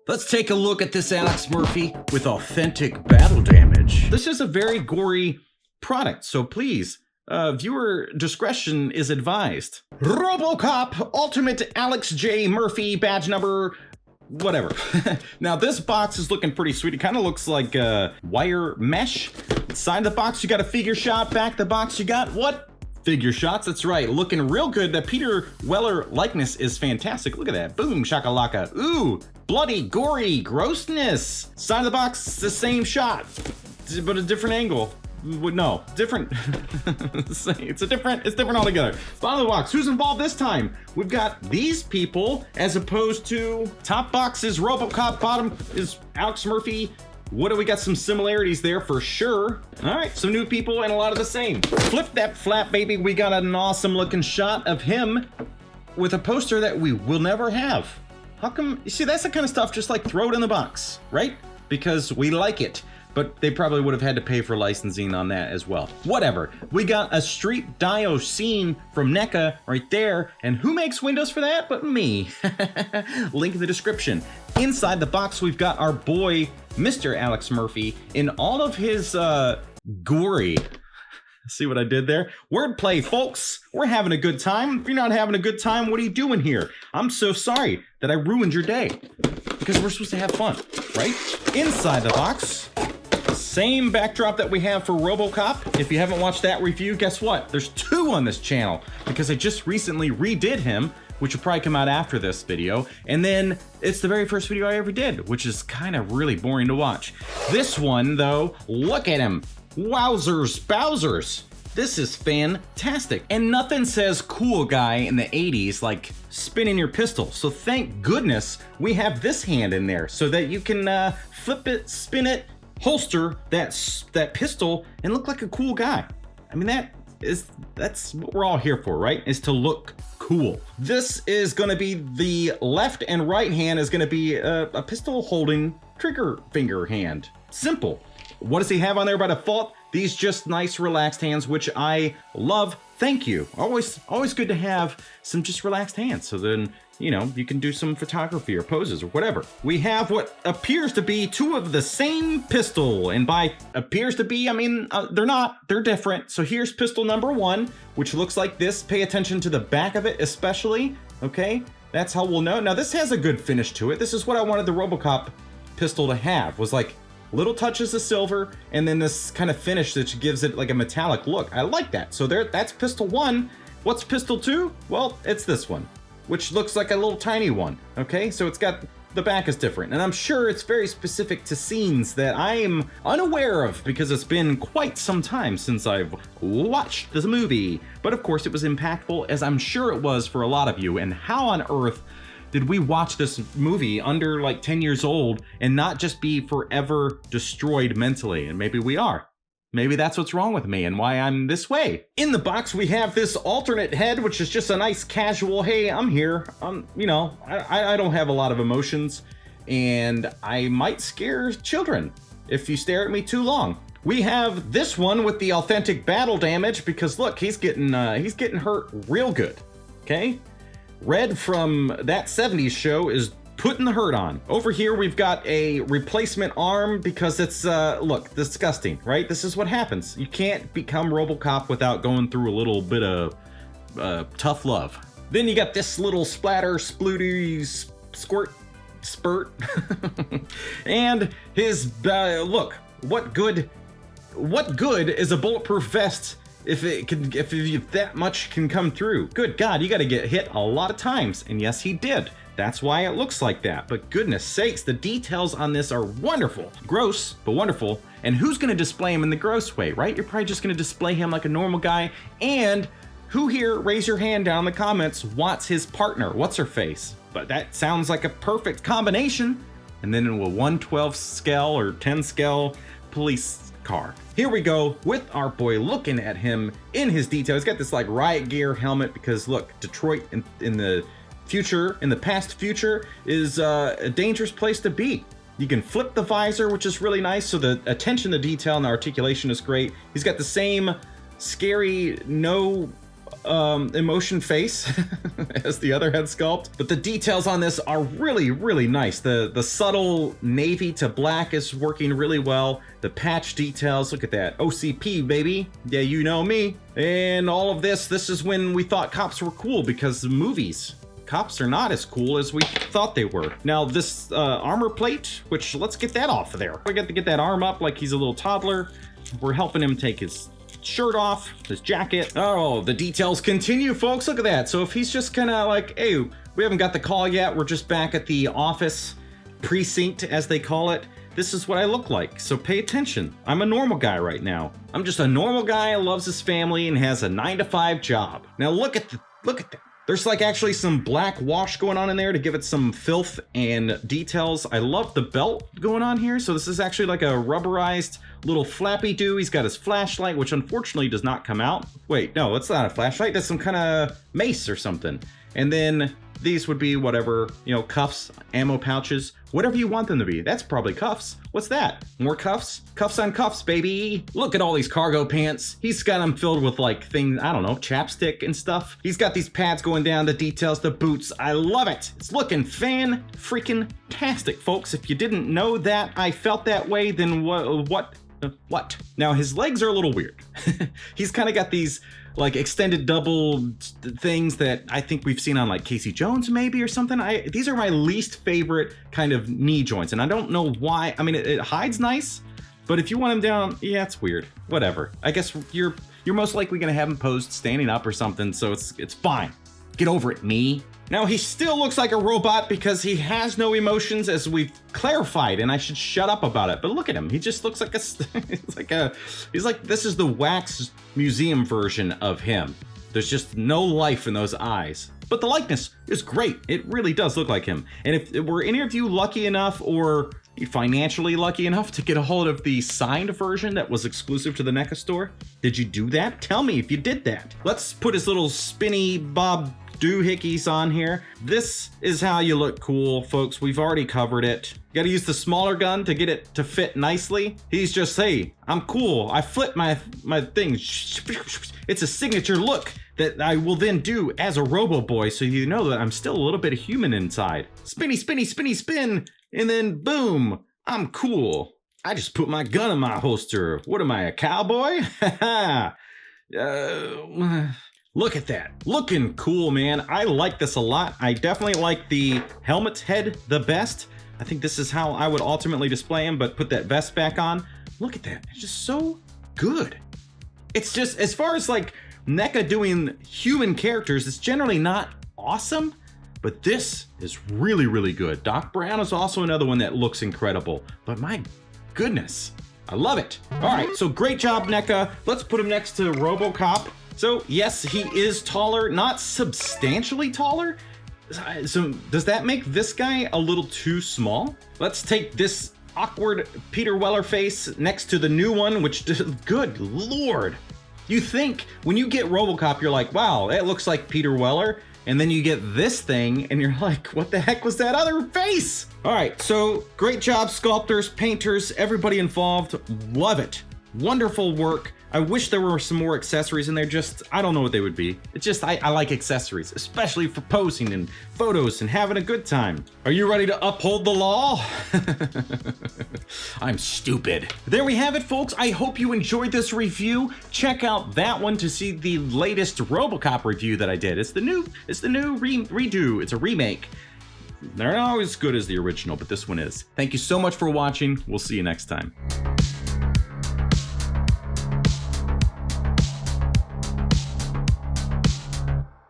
Let's take a look at this Alex Murphy with authentic battle damage. This is a very gory product, so please, viewer discretion is advised. Robocop Ultimate Alex J. Murphy badge number whatever. Now this box is looking pretty sweet. It kind of looks like wire mesh. Side of the box you got a figure shot. Back of the box you got what? Figure shots, that's right. Looking real good. That Peter Weller likeness is fantastic. Look at that. Boom, shakalaka. Ooh, bloody, gory, grossness. Side of the box, it's the same shot, but a different angle. No, different. It's different altogether. Bottom of the box, who's involved this time? We've got these people as opposed to top box is Robocop, bottom is Alex Murphy. What do we got? Some similarities there for sure. All right, some new people and a lot of the same. Flip that flap, baby. We got an awesome looking shot of him with a poster that we will never have. How come? You see, that's the kind of stuff, just like throw it in the box, right? Because we like it. But they probably would have had to pay for licensing on that as well. Whatever. We got a street dio scene from NECA right there. And who makes windows for that but me? Link in the description. Inside the box, we've got our boy, Mr. Alex Murphy, in all of his gory. See what I did there? Wordplay, folks. We're having a good time. If you're not having a good time, what are you doing here? I'm so sorry that I ruined your day. Because we're supposed to have fun, right? Inside the box. Same backdrop that we have for Robocop. If you haven't watched that review, guess what? There's two on this channel because I just recently redid him, which will probably come out after this video. And then it's the very first video I ever did, which is kind of really boring to watch. This one though, look at him. Wowzers, Bowsers. This is fantastic. And nothing says cool guy in the 80s like spinning your pistol. So thank goodness we have this hand in there so that you can flip it, spin it, holster that pistol and look like a cool guy. I mean, that's what we're all here for, right? Is to look cool. This is gonna be the left and right hand is gonna be a pistol holding trigger finger hand. Simple. What does he have on there by default? These just nice relaxed hands, which I love. Thank you. Always good to have some just relaxed hands. So then, you know, you can do some photography or poses or whatever. We have what appears to be two of the same pistol. And by appears to be, I mean, they're not, they're different. So here's pistol number one, which looks like this. Pay attention to the back of it, especially, okay? That's how we'll know. Now this has a good finish to it. This is what I wanted the Robocop pistol to have, was like little touches of silver and then this kind of finish that gives it like a metallic look. I like that. So there, that's pistol one. What's pistol two? Well, it's this one, which looks like a little tiny one. Okay, so it's got, the back is different. And I'm sure it's very specific to scenes that I am unaware of because it's been quite some time since I've watched this movie. But of course it was impactful, as I'm sure it was for a lot of you. And how on earth did we watch this movie under like 10 years old and not just be forever destroyed mentally? And maybe we are. Maybe that's what's wrong with me and why I'm this way. In the box, we have this alternate head, which is just a nice casual, hey, I'm here. You know, I don't have a lot of emotions and I might scare children if you stare at me too long. We have this one with the authentic battle damage because look, he's getting hurt real good, okay? Red from that 70s show is putting the hurt on. Over here, we've got a replacement arm because it's, look, disgusting, right? This is what happens. You can't become Robocop without going through a little bit of tough love. Then you got this little splatter, splooty, spurt. And his, look, what good is a bulletproof vest if that much can come through? Good God, you gotta get hit a lot of times. And yes, he did. That's why it looks like that. But goodness sakes, the details on this are wonderful. Gross, but wonderful. And who's gonna display him in the gross way, right? You're probably just gonna display him like a normal guy. And who here, raise your hand down in the comments, wants his partner? What's her face? But that sounds like a perfect combination. And then in a 1/12 scale or 10 scale police car. Here we go with our boy, looking at him in his detail. He's got this like riot gear helmet because look, Detroit in the future, in the past future, is a dangerous place to be. You can flip the visor, which is really nice. So the attention to detail and the articulation is great. He's got the same scary, no emotion face as the other head sculpt, but the details on this are really, really nice. The subtle navy to black is working really well. The patch details, look at that. OCP, baby. Yeah, you know me. And all of this is when we thought cops were cool, because the movies, cops are not as cool as we thought they were. Now this armor plate, which let's get that off of there. We got to get that arm up like he's a little toddler. We're helping him take his shirt off, his jacket. Oh, the details continue, folks. Look at that. So if he's just kind of like, hey, we haven't got the call yet, we're just back at the office precinct, as they call it. This is what I look like, so pay attention. I'm a normal guy right now. I'm just a normal guy who loves his family and has a 9-to-5 job. Now look at that. There's like actually some black wash going on in there to give it some filth and details. I love the belt going on here. So this is actually like a rubberized little flappy do. He's got his flashlight, which unfortunately does not come out. Wait, no, it's not a flashlight. That's some kind of mace or something. And then these would be whatever, you know, cuffs, ammo pouches, whatever you want them to be. That's probably cuffs. What's that? More cuffs? Cuffs on cuffs, baby. Look at all these cargo pants. He's got them filled with like things, I don't know, chapstick and stuff. He's got these pads going down, the details, the boots. I love it. It's looking fan-freaking-tastic, folks. If you didn't know that I felt that way, then what? Now his legs are a little weird. He's kind of got these like extended double things that I think we've seen on like Casey Jones maybe or something. These are my least favorite kind of knee joints, and I don't know why. I mean, it hides nice, but if you want him down, yeah, it's weird. Whatever. I guess you're most likely gonna have him posed standing up or something, so it's fine. Get over it, me. Now he still looks like a robot because he has no emotions, as we've clarified, and I should shut up about it. But look at him. He just looks like he's like this is the wax museum version of him. There's just no life in those eyes. But the likeness is great. It really does look like him. And if were any of you lucky enough or financially lucky enough to get a hold of the signed version that was exclusive to the NECA store, did you do that? Tell me if you did that. Let's put his little spinny bob doohickeys on here. This is how you look cool, folks. We've already covered it. You gotta use the smaller gun to get it to fit nicely. He's just, hey, I'm cool. I flip my thing. It's a signature look that I will then do as a Robo Boy, so you know that I'm still a little bit of human inside. Spinny, spinny, spinny, spin, and then boom, I'm cool. I just put my gun in my holster. What am I, a cowboy? Look at that. Looking cool, man. I like this a lot. I definitely like the helmet's head the best. I think this is how I would ultimately display him, but put that vest back on. Look at that. It's just so good. It's just, as far as like NECA doing human characters, it's generally not awesome, but this is really, really good. Doc Brown is also another one that looks incredible, but my goodness, I love it. All right, so great job, NECA. Let's put him next to RoboCop. So yes, he is taller, not substantially taller. So does that make this guy a little too small? Let's take this awkward Peter Weller face next to the new one, which, good Lord. You think when you get RoboCop, you're like, wow, that looks like Peter Weller. And then you get this thing and you're like, what the heck was that other face? All right, so great job, sculptors, painters, everybody involved. Love it. Wonderful work. I wish there were some more accessories in there. Just, I don't know what they would be. It's just, I like accessories, especially for posing and photos and having a good time. Are you ready to uphold the law? I'm stupid. There we have it, folks. I hope you enjoyed this review. Check out that one to see the latest RoboCop review that I did. It's the new redo. It's a remake. They're not always as good as the original, but this one is. Thank you so much for watching. We'll see you next time.